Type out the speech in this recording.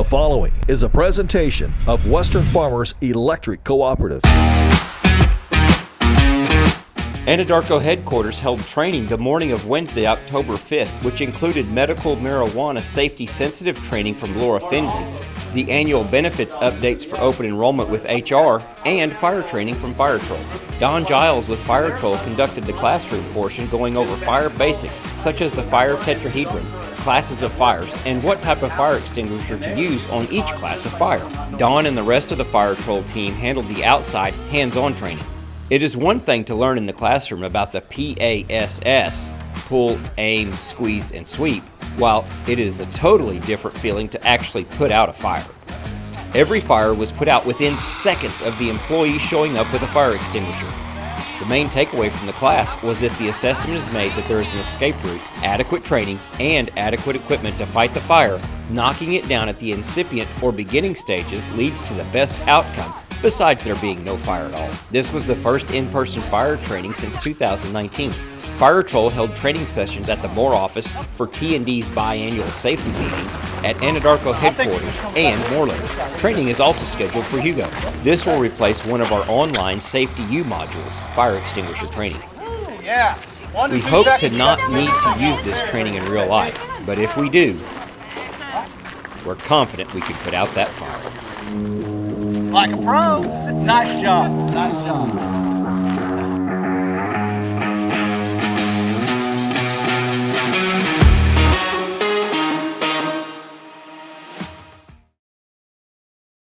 The following is a presentation of Western Farmers Electric Cooperative. Anadarko Headquarters held training the morning of Wednesday, October 5th, which included medical marijuana safety-sensitive training from Laura Finley, the annual benefits updates for open enrollment with HR, and fire training from Firetrol. Giles with Firetrol conducted the classroom portion, going over fire basics such as the fire tetrahedron, classes of fires, and what type of fire extinguisher to use on each class of fire. Don and the rest of the Firetrol team handled the outside, hands-on training. It is one thing to learn in the classroom about the PASS, pull, aim, squeeze, and sweep, while it is a totally different feeling to actually put out a fire. Every fire was put out within seconds of the employee showing up with a fire extinguisher. The main takeaway from the class was if the assessment is made that there is an escape route, adequate training, and adequate equipment to fight the fire, knocking it down at the incipient or beginning stages leads to the best outcome, besides there being no fire at all. This was the first in-person fire training since 2019. Firetrol held training sessions at the Moore office for T&D's biannual safety meeting at Anadarko Headquarters and Mooreland. Training is also scheduled for Hugo. This will replace one of our online Safety U modules, fire extinguisher training. We hope to not need to use this training in real life, but if we do, we're confident we can put out that fire. Like a pro. Nice job. Nice job.